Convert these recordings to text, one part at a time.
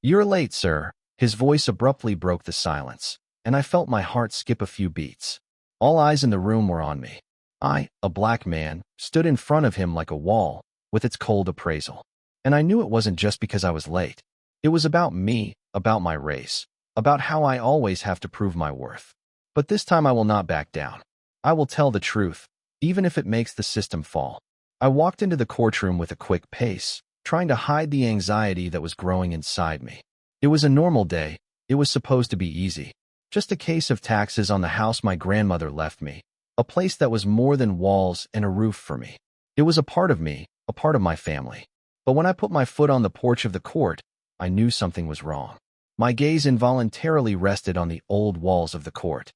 "You're late, sir." His voice abruptly broke the silence, and I felt my heart skip a few beats. All eyes in the room were on me. I, a black man, stood in front of him like a wall, with its cold appraisal. And I knew it wasn't just because I was late. It was about me, about my race, about how I always have to prove my worth. But this time I will not back down. I will tell the truth, even if it makes the system fall. I walked into the courtroom with a quick pace, trying to hide the anxiety that was growing inside me. It was a normal day. It was supposed to be easy. Just a case of taxes on the house my grandmother left me, a place that was more than walls and a roof for me. It was a part of me, a part of my family. But when I put my foot on the porch of the court, I knew something was wrong. My gaze involuntarily rested on the old walls of the court.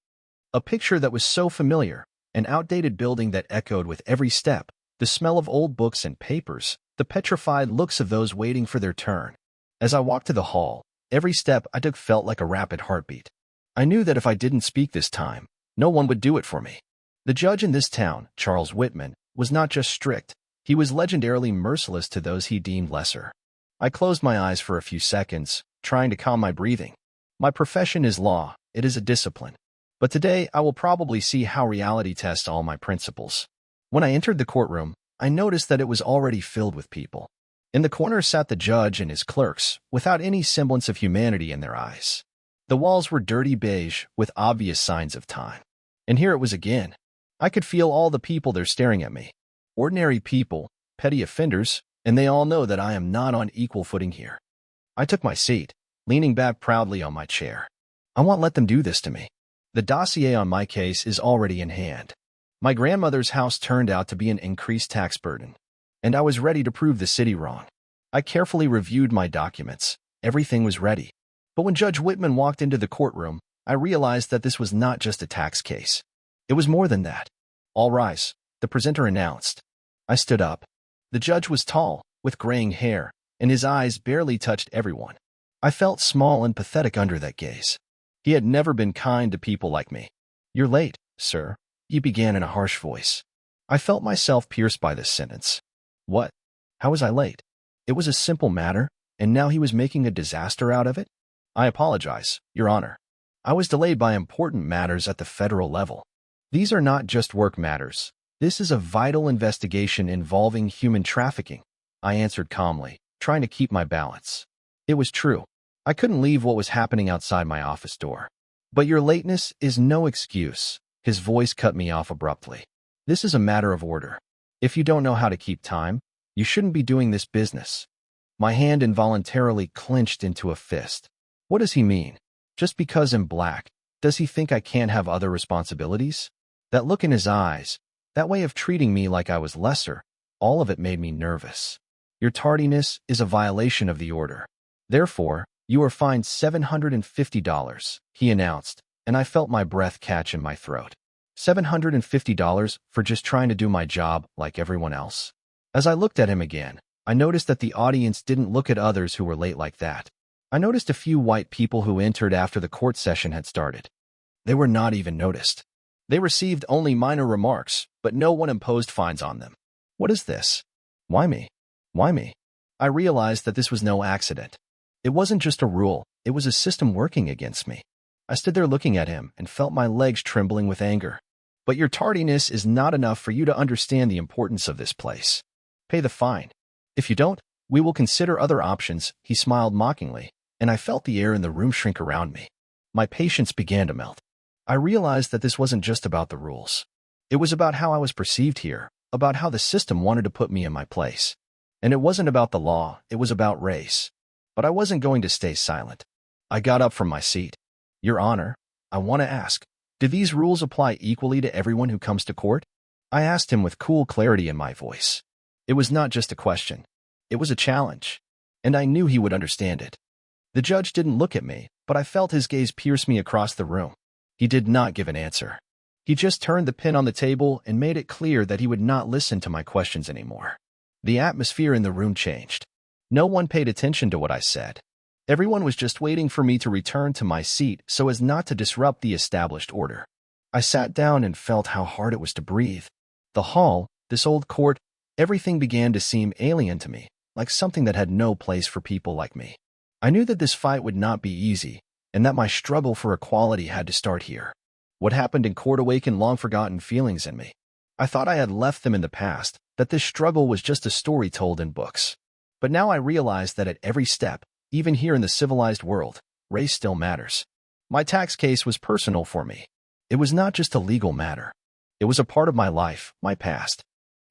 A picture that was so familiar, an outdated building that echoed with every step, the smell of old books and papers, the petrified looks of those waiting for their turn. As I walked to the hall, every step I took felt like a rapid heartbeat. I knew that if I didn't speak this time, no one would do it for me. The judge in this town, Charles Whitman, was not just strict, he was legendarily merciless to those he deemed lesser. I closed my eyes for a few seconds, trying to calm my breathing. My profession is law, it is a discipline. But today I will probably see how reality tests all my principles. When I entered the courtroom, I noticed that it was already filled with people. In the corner sat the judge and his clerks, without any semblance of humanity in their eyes. The walls were dirty beige, with obvious signs of time. And here it was again. I could feel all the people there staring at me. Ordinary people, petty offenders, and they all know that I am not on equal footing here. I took my seat, leaning back proudly on my chair. I won't let them do this to me. The dossier on my case is already in hand. My grandmother's house turned out to be an increased tax burden, and I was ready to prove the city wrong. I carefully reviewed my documents. Everything was ready. But when Judge Whitman walked into the courtroom, I realized that this was not just a tax case. It was more than that. "All rise," the presenter announced. I stood up. The judge was tall, with graying hair, and his eyes barely touched everyone. I felt small and pathetic under that gaze. He had never been kind to people like me. "You're late, sir," he began in a harsh voice. I felt myself pierced by this sentence. What? How was I late? It was a simple matter, and now he was making a disaster out of it? "I apologize, Your Honor. I was delayed by important matters at the federal level. These are not just work matters. This is a vital investigation involving human trafficking," I answered calmly, trying to keep my balance. It was true. I couldn't leave what was happening outside my office door. "But your lateness is no excuse." His voice cut me off abruptly. "This is a matter of order. If you don't know how to keep time, you shouldn't be doing this business." My hand involuntarily clenched into a fist. What does he mean? Just because I'm black, does he think I can't have other responsibilities? That look in his eyes, that way of treating me like I was lesser, all of it made me nervous. "Your tardiness is a violation of the order. Therefore, you are fined $750, he announced, and I felt my breath catch in my throat. $750 for just trying to do my job like everyone else? As I looked at him again, I noticed that the audience didn't look at others who were late like that. I noticed a few white people who entered after the court session had started. They were not even noticed. They received only minor remarks, but no one imposed fines on them. What is this? Why me? Why me? I realized that this was no accident. It wasn't just a rule, it was a system working against me. I stood there looking at him and felt my legs trembling with anger. "But your tardiness is not enough for you to understand the importance of this place. Pay the fine. If you don't, we will consider other options," he smiled mockingly, and I felt the air in the room shrink around me. My patience began to melt. I realized that this wasn't just about the rules. It was about how I was perceived here, about how the system wanted to put me in my place. And it wasn't about the law, it was about race. But I wasn't going to stay silent. I got up from my seat. "Your Honor, I want to ask, do these rules apply equally to everyone who comes to court?" I asked him with cool clarity in my voice. It was not just a question. It was a challenge. And I knew he would understand it. The judge didn't look at me, but I felt his gaze pierce me across the room. He did not give an answer. He just turned the pen on the table and made it clear that he would not listen to my questions anymore. The atmosphere in the room changed. No one paid attention to what I said. Everyone was just waiting for me to return to my seat so as not to disrupt the established order. I sat down and felt how hard it was to breathe. The hall, this old court, everything began to seem alien to me, like something that had no place for people like me. I knew that this fight would not be easy, and that my struggle for equality had to start here. What happened in court awakened long-forgotten feelings in me. I thought I had left them in the past, that this struggle was just a story told in books. But now I realized that at every step, even here in the civilized world, race still matters. My tax case was personal for me. It was not just a legal matter. It was a part of my life, my past.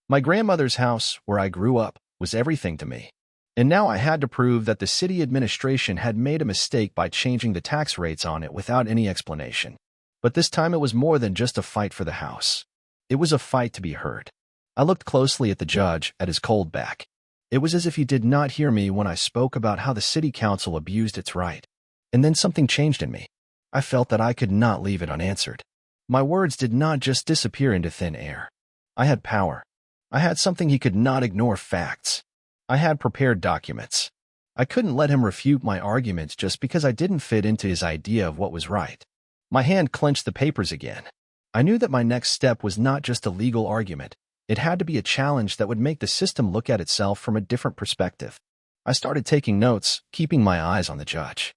My grandmother's house, where I grew up, was everything to me. And now I had to prove that the city administration had made a mistake by changing the tax rates on it without any explanation. But this time it was more than just a fight for the house. It was a fight to be heard. I looked closely at the judge, at his cold back. It was as if he did not hear me when I spoke about how the city council abused its right. And then something changed in me. I felt that I could not leave it unanswered. My words did not just disappear into thin air. I had power. I had something he could not ignore: facts. I had prepared documents. I couldn't let him refute my arguments just because I didn't fit into his idea of what was right. My hand clenched the papers again. I knew that my next step was not just a legal argument. It had to be a challenge that would make the system look at itself from a different perspective. I started taking notes, keeping my eyes on the judge.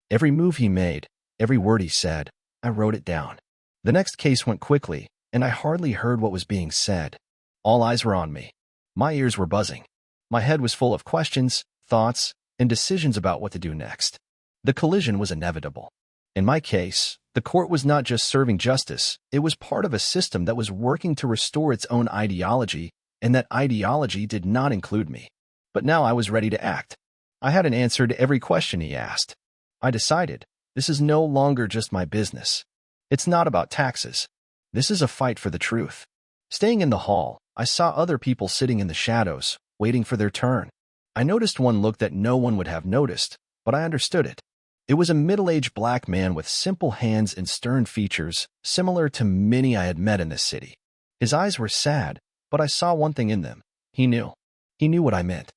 Every move he made, every word he said, I wrote it down. The next case went quickly, and I hardly heard what was being said. All eyes were on me. My ears were buzzing. My head was full of questions, thoughts, and decisions about what to do next. The collision was inevitable. In my case, the court was not just serving justice, it was part of a system that was working to restore its own ideology, and that ideology did not include me. But now I was ready to act. I had an answer to every question he asked. I decided, this is no longer just my business. It's not about taxes. This is a fight for the truth. Staying in the hall, I saw other people sitting in the shadows, waiting for their turn. I noticed one look that no one would have noticed, but I understood it. It was a middle-aged black man with simple hands and stern features, similar to many I had met in this city. His eyes were sad, but I saw one thing in them. He knew. He knew what I meant.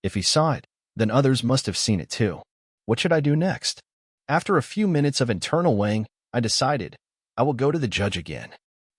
If he saw it, then others must have seen it too. What should I do next? After a few minutes of internal weighing, I decided, I will go to the judge again.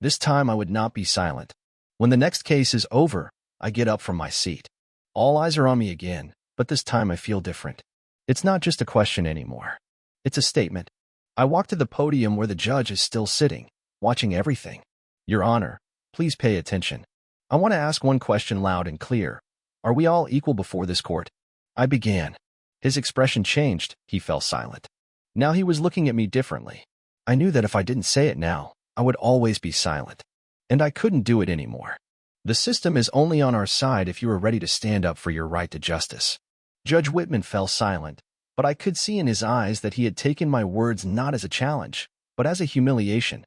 This time I would not be silent. When the next case is over, I get up from my seat. All eyes are on me again, but this time I feel different. It's not just a question anymore. It's a statement. I walk to the podium where the judge is still sitting, watching everything. Your Honor, please pay attention. I want to ask one question loud and clear. Are we all equal before this court? I began. His expression changed. He fell silent. Now he was looking at me differently. I knew that if I didn't say it now, I would always be silent. And I couldn't do it anymore. The system is only on our side if you are ready to stand up for your right to justice. Judge Whitman fell silent, but I could see in his eyes that he had taken my words not as a challenge, but as a humiliation.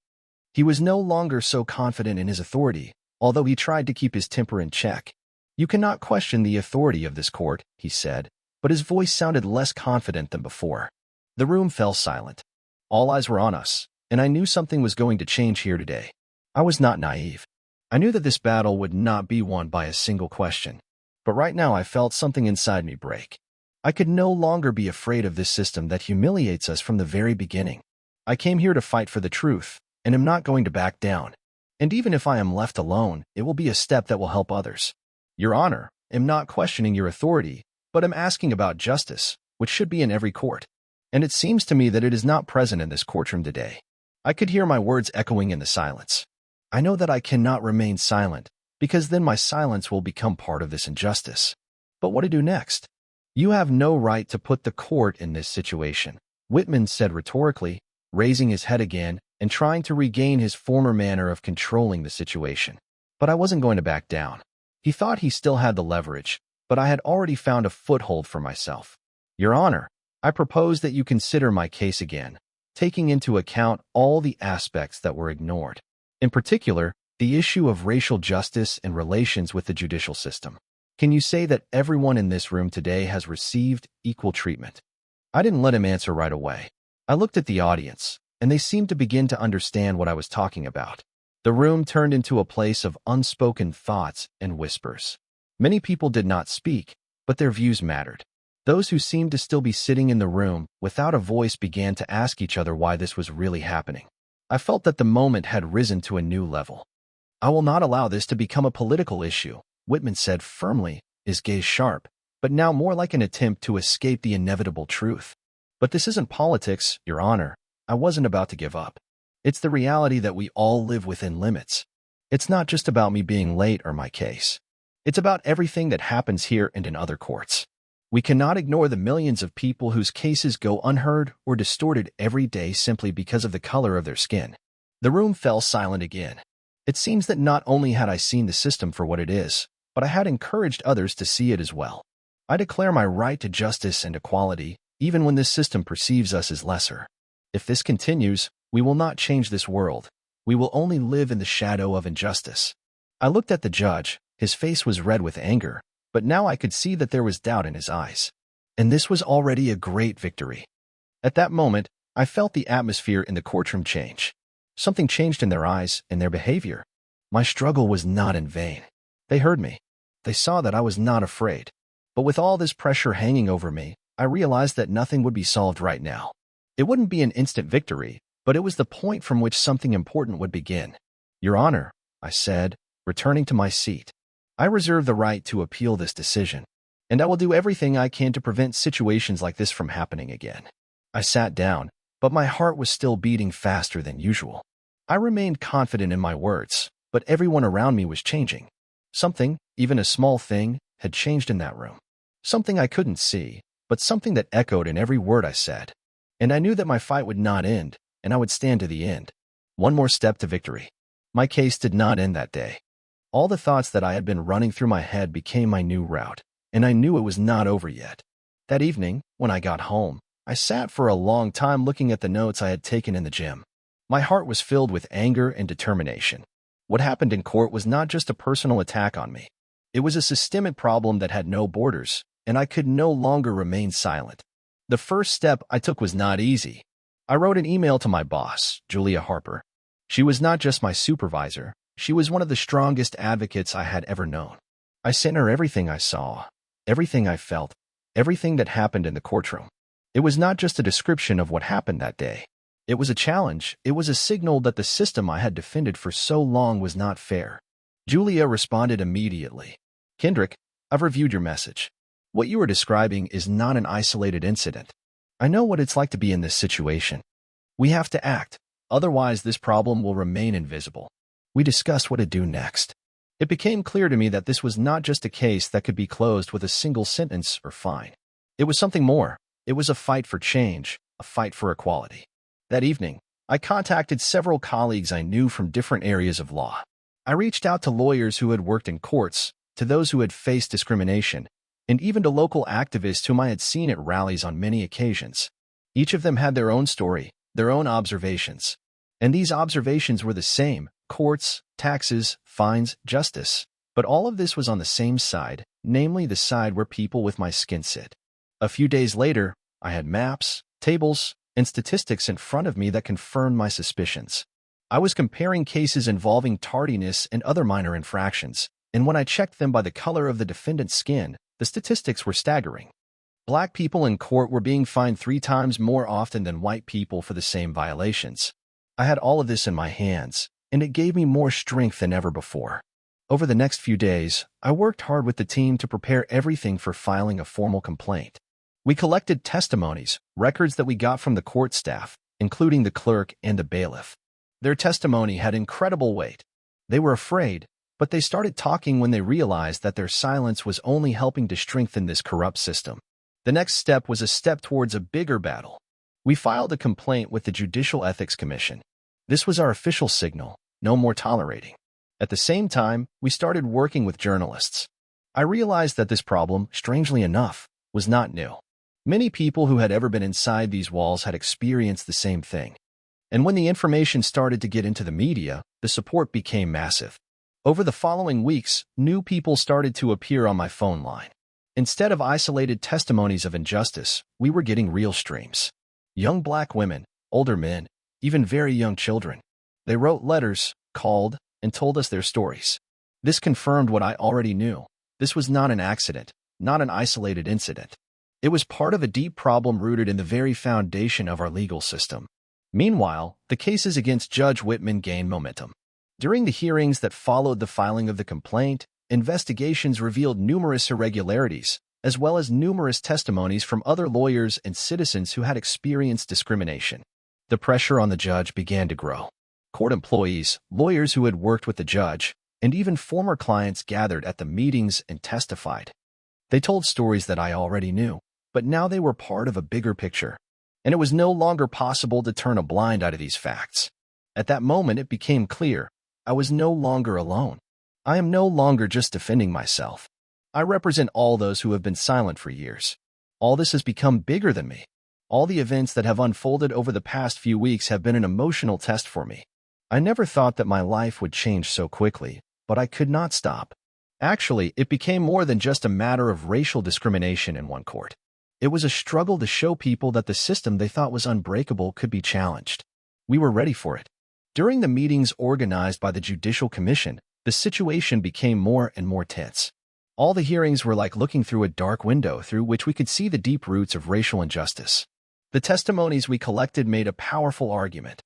He was no longer so confident in his authority, although he tried to keep his temper in check. You cannot question the authority of this court, he said, but his voice sounded less confident than before. The room fell silent. All eyes were on us, and I knew something was going to change here today. I was not naive. I knew that this battle would not be won by a single question. But right now I felt something inside me break. I could no longer be afraid of this system that humiliates us from the very beginning. I came here to fight for the truth, and am not going to back down. And even if I am left alone, it will be a step that will help others. Your Honor, I'm not questioning your authority, but I'm asking about justice, which should be in every court. And it seems to me that it is not present in this courtroom today. I could hear my words echoing in the silence. I know that I cannot remain silent, because then my silence will become part of this injustice. But what to do next? You have no right to put the court in this situation, Whitman said rhetorically, raising his head again and trying to regain his former manner of controlling the situation. But I wasn't going to back down. He thought he still had the leverage, but I had already found a foothold for myself. Your Honor, I propose that you consider my case again, taking into account all the aspects that were ignored. In particular, the issue of racial justice and relations with the judicial system. Can you say that everyone in this room today has received equal treatment? I didn't let him answer right away. I looked at the audience, and they seemed to begin to understand what I was talking about. The room turned into a place of unspoken thoughts and whispers. Many people did not speak, but their views mattered. Those who seemed to still be sitting in the room without a voice began to ask each other why this was really happening. I felt that the moment had risen to a new level. I will not allow this to become a political issue, Whitman said firmly, his gaze sharp. but now more like an attempt to escape the inevitable truth. But this isn't politics, Your Honor. I wasn't about to give up. It's the reality that we all live within limits. It's not just about me being late or my case. It's about everything that happens here and in other courts. We cannot ignore the millions of people whose cases go unheard or distorted every day simply because of the color of their skin. The room fell silent again. It seems that not only had I seen the system for what it is, but I had encouraged others to see it as well. I declare my right to justice and equality, even when this system perceives us as lesser. If this continues, we will not change this world. We will only live in the shadow of injustice. I looked at the judge. His face was red with anger, but now I could see that there was doubt in his eyes. And this was already a great victory. At that moment, I felt the atmosphere in the courtroom change. Something changed in their eyes and their behavior. My struggle was not in vain. They heard me. They saw that I was not afraid. But with all this pressure hanging over me, I realized that nothing would be solved right now. It wouldn't be an instant victory, but it was the point from which something important would begin. Your Honor, I said, returning to my seat. I reserve the right to appeal this decision, and I will do everything I can to prevent situations like this from happening again. I sat down, but my heart was still beating faster than usual. I remained confident in my words, but everyone around me was changing. Something, even a small thing, had changed in that room. Something I couldn't see, but something that echoed in every word I said. And I knew that my fight would not end, and I would stand to the end. One more step to victory. My case did not end that day. All the thoughts that I had been running through my head became my new route, and I knew it was not over yet. That evening, when I got home, I sat for a long time looking at the notes I had taken in the gym. My heart was filled with anger and determination. What happened in court was not just a personal attack on me. It was a systemic problem that had no borders, and I could no longer remain silent. The first step I took was not easy. I wrote an email to my boss, Julia Harper. She was not just my supervisor. She was one of the strongest advocates I had ever known. I sent her everything I saw, everything I felt, everything that happened in the courtroom. It was not just a description of what happened that day. It was a challenge. It was a signal that the system I had defended for so long was not fair. Julia responded immediately. Kendrick, I've reviewed your message. What you are describing is not an isolated incident. I know what it's like to be in this situation. We have to act. Otherwise, this problem will remain invisible. We discussed what to do next. It became clear to me that this was not just a case that could be closed with a single sentence or fine. It was something more. It was a fight for change, a fight for equality. That evening, I contacted several colleagues I knew from different areas of law. I reached out to lawyers who had worked in courts, to those who had faced discrimination, and even to local activists whom I had seen at rallies on many occasions. Each of them had their own story, their own observations. And these observations were the same: courts, taxes, fines, justice. But all of this was on the same side, namely the side where people with my skin sit. A few days later, I had maps, tables, and statistics in front of me that confirmed my suspicions. I was comparing cases involving tardiness and other minor infractions, and when I checked them by the color of the defendant's skin, the statistics were staggering. Black people in court were being fined 3 times more often than white people for the same violations. I had all of this in my hands, and it gave me more strength than ever before. Over the next few days, I worked hard with the team to prepare everything for filing a formal complaint. We collected testimonies, records that we got from the court staff, including the clerk and the bailiff. Their testimony had incredible weight. They were afraid, but they started talking when they realized that their silence was only helping to strengthen this corrupt system. The next step was a step towards a bigger battle. We filed a complaint with the Judicial Ethics Commission. This was our official signal: no more tolerating. At the same time, we started working with journalists. I realized that this problem, strangely enough, was not new. Many people who had ever been inside these walls had experienced the same thing. And when the information started to get into the media, the support became massive. Over the following weeks, new people started to appear on my phone line. Instead of isolated testimonies of injustice, we were getting real streams. Young black women, older men, even very young children. They wrote letters, called, and told us their stories. This confirmed what I already knew. This was not an accident, not an isolated incident. It was part of a deep problem rooted in the very foundation of our legal system. Meanwhile, the cases against Judge Whitman gained momentum. During the hearings that followed the filing of the complaint, investigations revealed numerous irregularities, as well as numerous testimonies from other lawyers and citizens who had experienced discrimination. The pressure on the judge began to grow. Court employees, lawyers who had worked with the judge, and even former clients gathered at the meetings and testified. They told stories that I already knew, but now they were part of a bigger picture, and it was no longer possible to turn a blind eye to these facts. At that moment, it became clear I was no longer alone. I am no longer just defending myself. I represent all those who have been silent for years. All this has become bigger than me. All the events that have unfolded over the past few weeks have been an emotional test for me. I never thought that my life would change so quickly, but I could not stop. Actually, it became more than just a matter of racial discrimination in one court. It was a struggle to show people that the system they thought was unbreakable could be challenged. We were ready for it. During the meetings organized by the Judicial Commission, the situation became more and more tense. All the hearings were like looking through a dark window through which we could see the deep roots of racial injustice. The testimonies we collected made a powerful argument.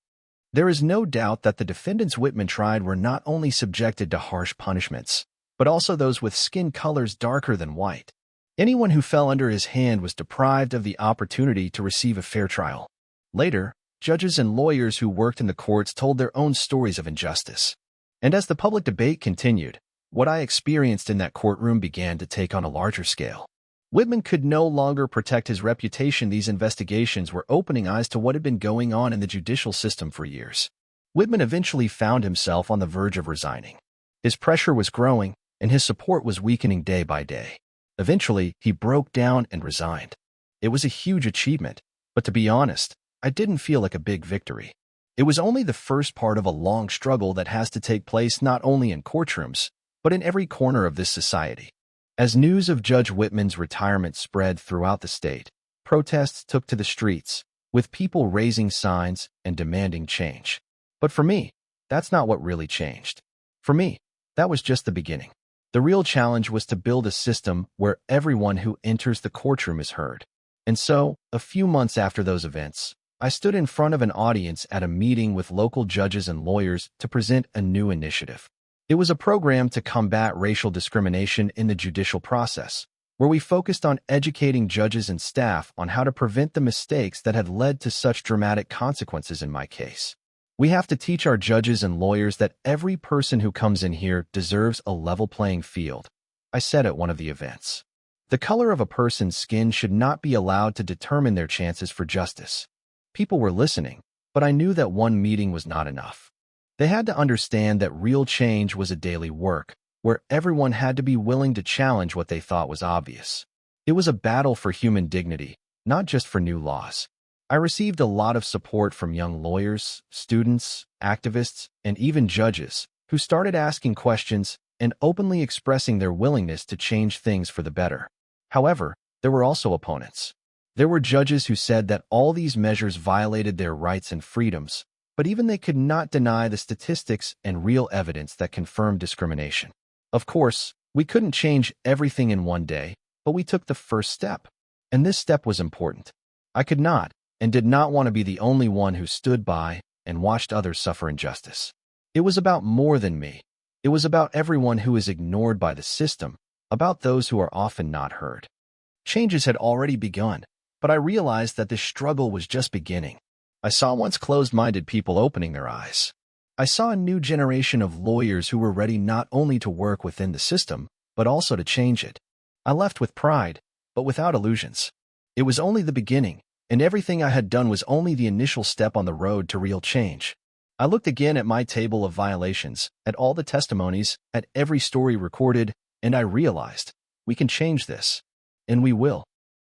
There is no doubt that the defendants Whitman tried were not only subjected to harsh punishments, but also those with skin colors darker than white. Anyone who fell under his hand was deprived of the opportunity to receive a fair trial. Later, judges and lawyers who worked in the courts told their own stories of injustice. And as the public debate continued, what I experienced in that courtroom began to take on a larger scale. Whitman could no longer protect his reputation. These investigations were opening eyes to what had been going on in the judicial system for years. Whitman eventually found himself on the verge of resigning. His pressure was growing, and his support was weakening day by day. Eventually, he broke down and resigned. It was a huge achievement, but to be honest, I didn't feel like a big victory. It was only the first part of a long struggle that has to take place not only in courtrooms, but in every corner of this society. As news of Judge Whitman's retirement spread throughout the state, protests took to the streets, with people raising signs and demanding change. But for me, that's not what really changed. For me, that was just the beginning. The real challenge was to build a system where everyone who enters the courtroom is heard. And so, a few months after those events, I stood in front of an audience at a meeting with local judges and lawyers to present a new initiative. It was a program to combat racial discrimination in the judicial process, where we focused on educating judges and staff on how to prevent the mistakes that had led to such dramatic consequences in my case. We have to teach our judges and lawyers that every person who comes in here deserves a level playing field, I said at one of the events. The color of a person's skin should not be allowed to determine their chances for justice. People were listening, but I knew that one meeting was not enough. They had to understand that real change was a daily work, where everyone had to be willing to challenge what they thought was obvious. It was a battle for human dignity, not just for new laws. I received a lot of support from young lawyers, students, activists, and even judges who started asking questions and openly expressing their willingness to change things for the better. However, there were also opponents. There were judges who said that all these measures violated their rights and freedoms, but even they could not deny the statistics and real evidence that confirmed discrimination. Of course, we couldn't change everything in one day, but we took the first step. And this step was important. I could not and did not want to be the only one who stood by and watched others suffer injustice. It was about more than me. It was about everyone who is ignored by the system, about those who are often not heard. Changes had already begun, but I realized that this struggle was just beginning. I saw once closed-minded people opening their eyes. I saw a new generation of lawyers who were ready not only to work within the system, but also to change it. I left with pride, but without illusions. It was only the beginning, and everything I had done was only the initial step on the road to real change. I looked again at my table of violations, at all the testimonies, at every story recorded, and I realized, we can change this. And we will.